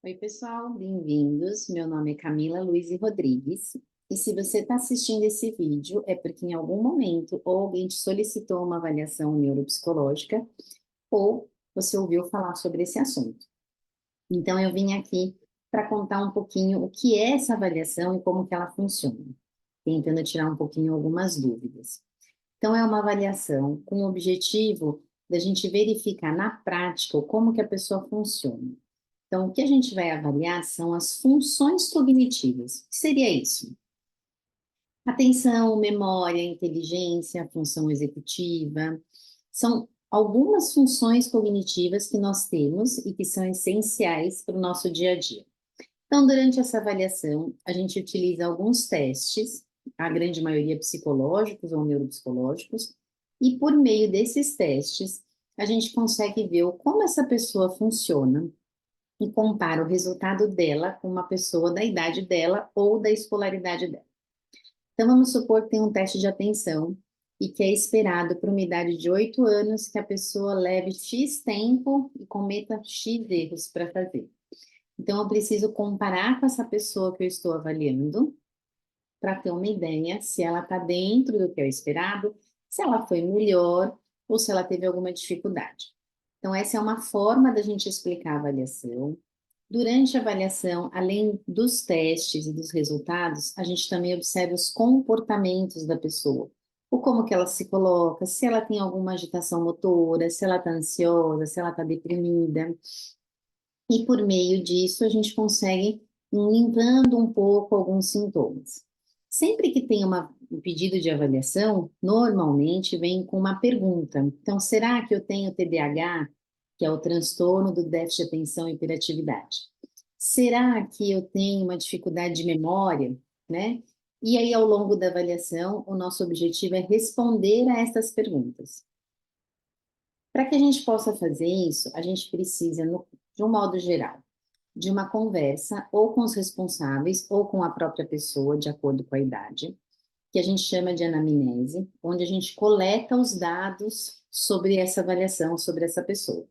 Oi, pessoal, bem-vindos. Meu nome é Camila Luiz Rodrigues. E se você está assistindo esse vídeo, é porque em algum momento ou alguém te solicitou uma avaliação neuropsicológica ou você ouviu falar sobre esse assunto. Então, eu vim aqui para contar um pouquinho o que é essa avaliação e como que ela funciona, tentando tirar um pouquinho algumas dúvidas. Então, é uma avaliação com o objetivo da gente verificar na prática como que a pessoa funciona. Então, o que a gente vai avaliar são as funções cognitivas. O que seria isso? Atenção, memória, inteligência, função executiva. São algumas funções cognitivas que nós temos e que são essenciais para o nosso dia a dia. Então, durante essa avaliação, a gente utiliza alguns testes, a grande maioria psicológicos ou neuropsicológicos, e por meio desses testes, a gente consegue ver como essa pessoa funciona e compara o resultado dela com uma pessoa da idade dela ou da escolaridade dela. Então, vamos supor que tem um teste de atenção e que é esperado para uma idade de 8 anos que a pessoa leve X tempo e cometa X erros para fazer. Então, eu preciso comparar com essa pessoa que eu estou avaliando para ter uma ideia se ela está dentro do que é o esperado, se ela foi melhor ou se ela teve alguma dificuldade. Então, essa é uma forma da gente explicar a avaliação. Durante a avaliação, além dos testes e dos resultados, a gente também observa os comportamentos da pessoa. O como que ela se coloca, se ela tem alguma agitação motora, se ela está ansiosa, se ela está deprimida. E por meio disso, a gente consegue ir limpando um pouco alguns sintomas. Sempre que tem um pedido de avaliação, normalmente vem com uma pergunta. Então, será que eu tenho TDAH, que é o transtorno do déficit de atenção e hiperatividade? Será que eu tenho uma dificuldade de memória, né? E aí, ao longo da avaliação, o nosso objetivo é responder a essas perguntas. Para que a gente possa fazer isso, a gente precisa, de um modo geral, de uma conversa ou com os responsáveis ou com a própria pessoa, de acordo com a idade, que a gente chama de anamnese, onde a gente coleta os dados sobre essa avaliação, sobre essa pessoa.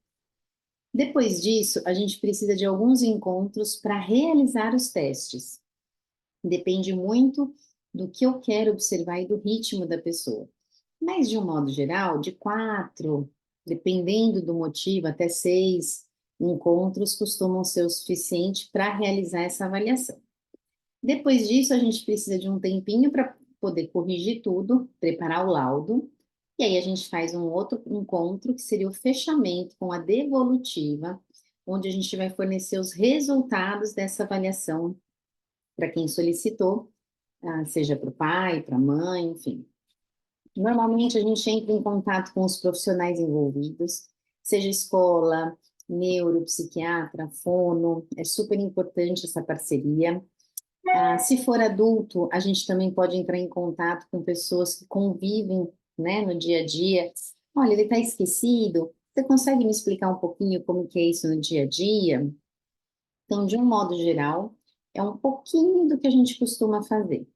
Depois disso, a gente precisa de alguns encontros para realizar os testes. Depende muito do que eu quero observar e do ritmo da pessoa. Mas, de um modo geral, de 4, dependendo do motivo, até 6 encontros costumam ser o suficiente para realizar essa avaliação. Depois disso, a gente precisa de um tempinho para poder corrigir tudo, preparar o laudo, e aí a gente faz um outro encontro, que seria o fechamento com a devolutiva, onde a gente vai fornecer os resultados dessa avaliação para quem solicitou, seja para o pai, para a mãe, enfim. Normalmente a gente entra em contato com os profissionais envolvidos, seja escola, neuropsiquiatra, fono, é super importante essa parceria. Se for adulto, a gente também pode entrar em contato com pessoas que convivem, né, no dia a dia. Olha, ele está esquecido, você consegue me explicar um pouquinho como que é isso no dia a dia? Então, de um modo geral, é um pouquinho do que a gente costuma fazer.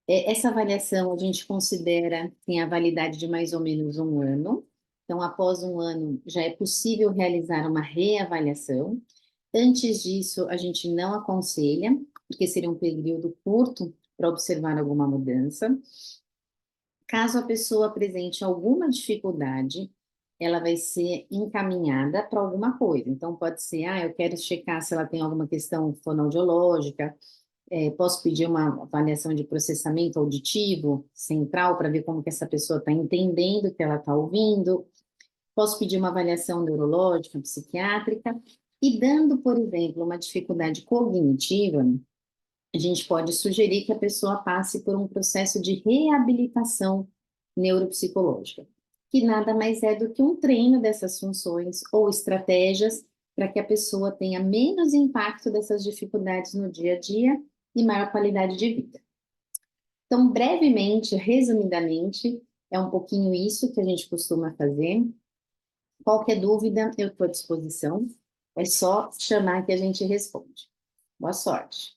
Essa avaliação a gente considera tem a validade de mais ou menos um ano. Então, após um ano, já é possível realizar uma reavaliação. Antes disso, a gente não aconselha, porque seria um período curto para observar alguma mudança. Caso a pessoa apresente alguma dificuldade, ela vai ser encaminhada para alguma coisa. Então, pode ser, eu quero checar se ela tem alguma questão fonoaudiológica, posso pedir uma avaliação de processamento auditivo central para ver como que essa pessoa está entendendo o que ela está ouvindo. Posso pedir uma avaliação neurológica, psiquiátrica. E dando, por exemplo, uma dificuldade cognitiva, a gente pode sugerir que a pessoa passe por um processo de reabilitação neuropsicológica, que nada mais é do que um treino dessas funções ou estratégias para que a pessoa tenha menos impacto dessas dificuldades no dia a dia e maior qualidade de vida. Então, brevemente, resumidamente, é um pouquinho isso que a gente costuma fazer. Qualquer dúvida, eu estou à disposição. É só chamar que a gente responde. Boa sorte.